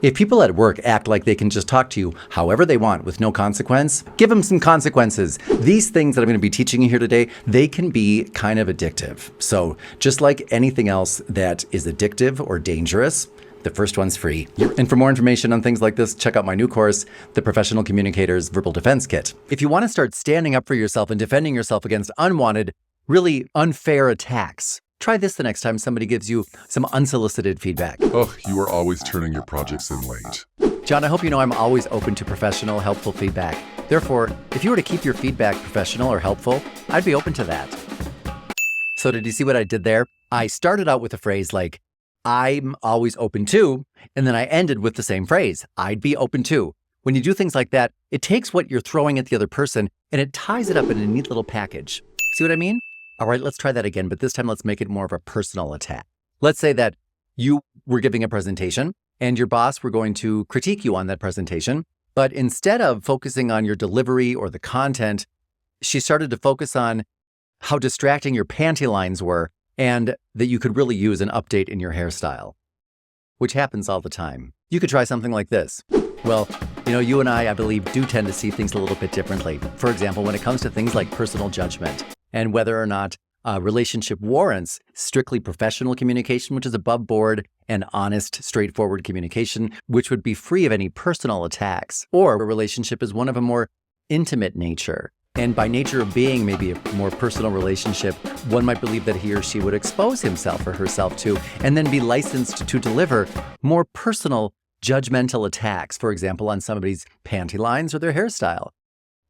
If people at work act like they can just talk to you however they want with no consequence, give them some consequences. These things that I'm going to be teaching you here today, they can be kind of addictive. So just like anything else that is addictive or dangerous, the first one's free. And for more information on things like this, check out my new course, The Professional Communicator's Verbal Defense Kit. If you want to start standing up for yourself and defending yourself against unwanted, really unfair attacks, try this the next time somebody gives you some unsolicited feedback. Oh, you are always turning your projects in late. John, I hope you know I'm always open to professional, helpful feedback. Therefore, if you were to keep your feedback professional or helpful, I'd be open to that. So did you see what I did there? I started out with a phrase like, I'm always open to, and then I ended with the same phrase, I'd be open to. When you do things like that, it takes what you're throwing at the other person and it ties it up in a neat little package. See what I mean? All right, let's try that again, but this time let's make it more of a personal attack. Let's say that you were giving a presentation and your boss were going to critique you on that presentation, but instead of focusing on your delivery or the content, she started to focus on how distracting your panty lines were and that you could really use an update in your hairstyle, which happens all the time. You could try something like this. Well, you and I believe, do tend to see things a little bit differently. For example, when it comes to things like personal judgment, and whether or not a relationship warrants strictly professional communication, which is above board, and honest, straightforward communication, which would be free of any personal attacks, or a relationship is one of a more intimate nature. And by nature of being maybe a more personal relationship, one might believe that he or she would expose himself or herself to, and then be licensed to deliver more personal, judgmental attacks, for example, on somebody's panty lines or their hairstyle.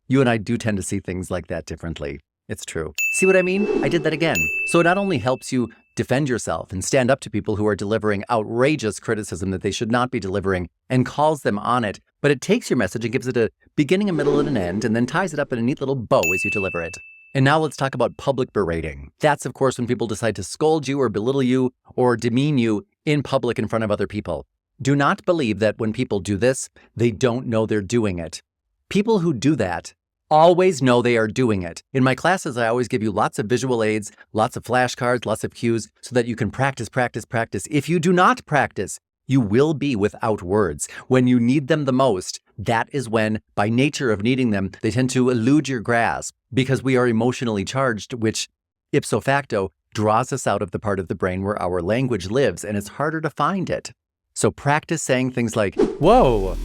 You and I do tend to see things like that differently. It's true. See what I mean? I did that again. So it not only helps you defend yourself and stand up to people who are delivering outrageous criticism that they should not be delivering and calls them on it, but it takes your message and gives it a beginning, a middle, and an end, and then ties it up in a neat little bow as you deliver it. And now let's talk about public berating. That's, of course, when people decide to scold you or belittle you or demean you in public in front of other people. Do not believe that when people do this, they don't know they're doing it. People who do that always know they are doing it. In my classes, I always give you lots of visual aids, lots of flashcards, lots of cues, so that you can practice, practice, practice. If you do not practice, you will be without words. When you need them the most, that is when, by nature of needing them, they tend to elude your grasp because we are emotionally charged, which ipso facto draws us out of the part of the brain where our language lives, and it's harder to find it. So practice saying things like, whoa,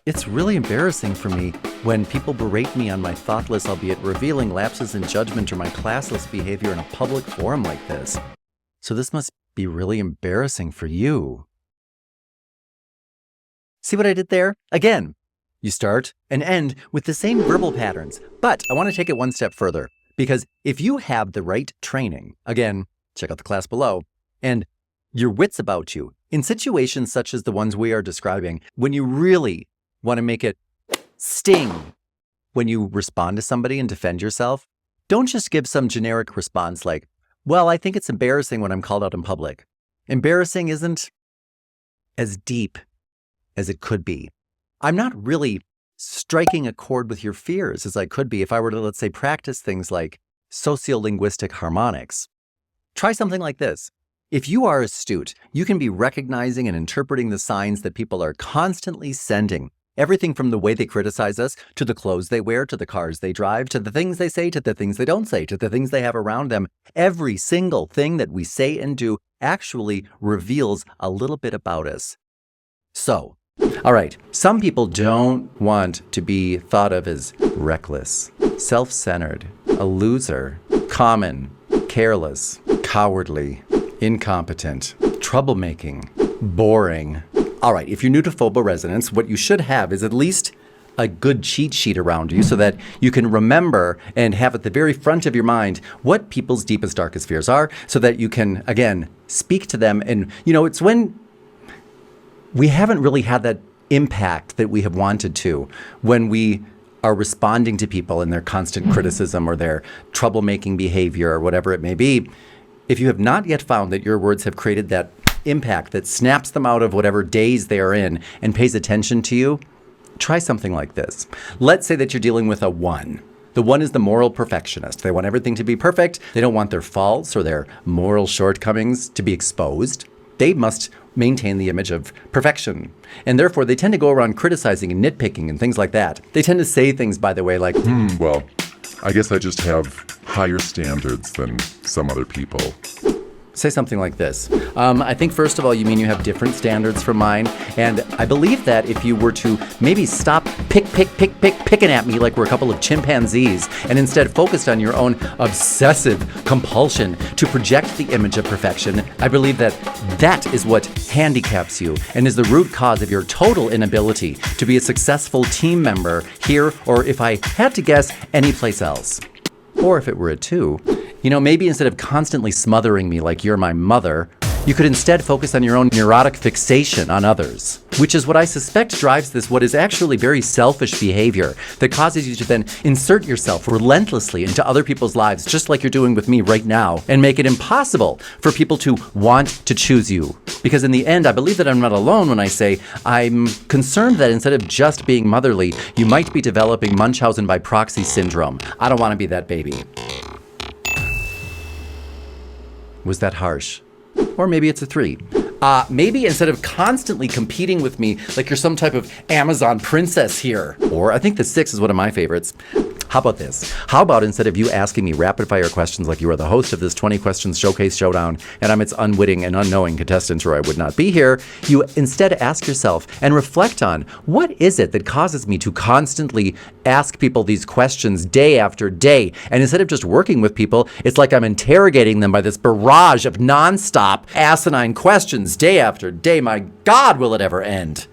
it's really embarrassing for me when people berate me on my thoughtless, albeit revealing lapses in judgment or my classless behavior in a public forum like this. So this must be really embarrassing for you. See what I did there? Again, you start and end with the same verbal patterns, but I want to take it one step further, because if you have the right training, again, check out the class below, and your wits about you, in situations such as the ones we are describing, when you really want to make it sting when you respond to somebody and defend yourself, don't just give some generic response like, well, I think it's embarrassing when I'm called out in public. Embarrassing isn't as deep as it could be. I'm not really striking a chord with your fears as I could be if I were to, let's say, practice things like sociolinguistic harmonics. Try something like this. If you are astute, you can be recognizing and interpreting the signs that people are constantly sending. Everything from the way they criticize us, to the clothes they wear, to the cars they drive, to the things they say, to the things they don't say, to the things they have around them. Every single thing that we say and do actually reveals a little bit about us. So, all right, some people don't want to be thought of as reckless, self-centered, a loser, common, careless, cowardly, incompetent, troublemaking, boring. All right, if you're new to Phoboresonance, what you should have is at least a good cheat sheet around you so that you can remember and have at the very front of your mind what people's deepest, darkest fears are so that you can, again, speak to them. And, it's when we haven't really had that impact that we have wanted to, when we are responding to people in their constant criticism or their troublemaking behavior or whatever it may be. If you have not yet found that your words have created that impact that snaps them out of whatever daze they are in and pays attention to you, try something like this. Let's say that you're dealing with a 1. The 1 is the moral perfectionist. They want everything to be perfect. They don't want their faults or their moral shortcomings to be exposed. they must maintain the image of perfection. And therefore, they tend to go around criticizing and nitpicking and things like that. They tend to say things, by the way, like, Well, I guess I just have higher standards than some other people. say something like this. I think, first of all, you mean you have different standards from mine. And I believe that if you were to maybe stop picking at me like we're a couple of chimpanzees and instead focused on your own obsessive compulsion to project the image of perfection, I believe that that is what handicaps you and is the root cause of your total inability to be a successful team member here, or if I had to guess, anyplace else. Or if it were a two, maybe instead of constantly smothering me like you're my mother, you could instead focus on your own neurotic fixation on others, which is what I suspect drives this, what is actually very selfish behavior that causes you to then insert yourself relentlessly into other people's lives, just like you're doing with me right now, and make it impossible for people to want to choose you. Because in the end, I believe that I'm not alone when I say I'm concerned that instead of just being motherly, you might be developing Munchausen by proxy syndrome. I don't want to be that baby. Was that harsh? Or maybe it's a 3. Maybe instead of constantly competing with me like you're some type of Amazon princess here. Or I think the 6 is one of my favorites. How about this? How about instead of you asking me rapid fire questions like you are the host of this 20 questions showcase showdown and I'm its unwitting and unknowing contestant or I would not be here, you instead ask yourself and reflect on what is it that causes me to constantly ask people these questions day after day. And instead of just working with people, it's like I'm interrogating them by this barrage of nonstop asinine questions day after day. My God, will it ever end?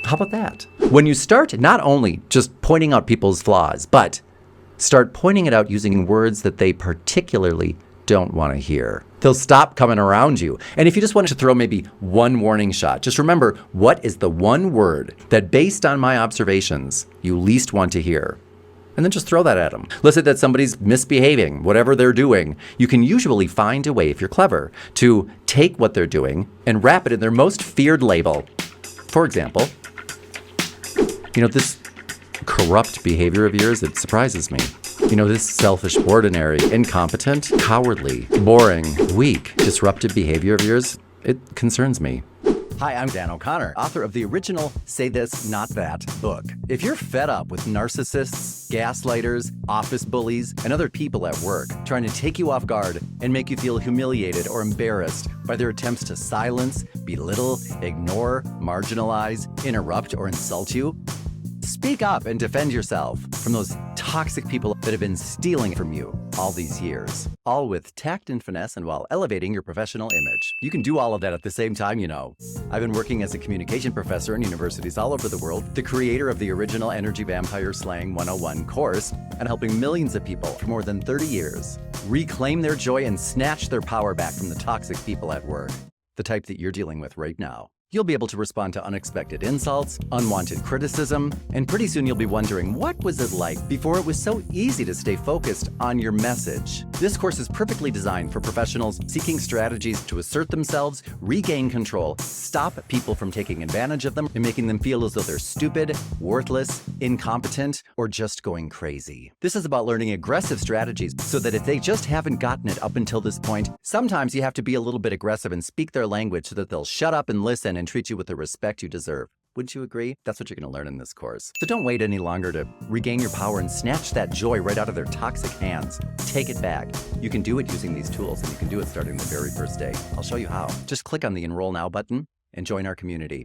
How about that? When you start not only just pointing out people's flaws, but start pointing it out using words that they particularly don't want to hear, they'll stop coming around you. And if you just wanted to throw maybe one warning shot, just remember, what is the one word that, based on my observations, you least want to hear? And then just throw that at them. Let's say that somebody's misbehaving, whatever they're doing. You can usually find a way, if you're clever, to take what they're doing and wrap it in their most feared label. For example, this corrupt behavior of yours, it surprises me. This selfish, ordinary, incompetent, cowardly, boring, weak, disruptive behavior of yours, it concerns me. Hi, I'm Dan O'Connor, author of the original Say This, Not That book. If you're fed up with narcissists, gaslighters, office bullies, and other people at work trying to take you off guard and make you feel humiliated or embarrassed by their attempts to silence, belittle, ignore, marginalize, interrupt, or insult you, speak up and defend yourself from those toxic people that have been stealing from you all these years. All with tact and finesse and while elevating your professional image. You can do all of that at the same time, I've been working as a communication professor in universities all over the world, the creator of the original Energy Vampire Slang 101 course, and helping millions of people for more than 30 years reclaim their joy and snatch their power back from the toxic people at work, the type that you're dealing with right now. You'll be able to respond to unexpected insults, unwanted criticism, and pretty soon you'll be wondering, what was it like before it was so easy to stay focused on your message? This course is perfectly designed for professionals seeking strategies to assert themselves, regain control, stop people from taking advantage of them, and making them feel as though they're stupid, worthless, incompetent, or just going crazy. This is about learning aggressive strategies so that if they just haven't gotten it up until this point, sometimes you have to be a little bit aggressive and speak their language so that they'll shut up and listen and treat you with the respect you deserve. Wouldn't you agree? That's what you're going to learn in this course. So don't wait any longer to regain your power and snatch that joy right out of their toxic hands. Take it back. You can do it using these tools, and you can do it starting the very first day. I'll show you how. Just click on the Enroll Now button and join our community.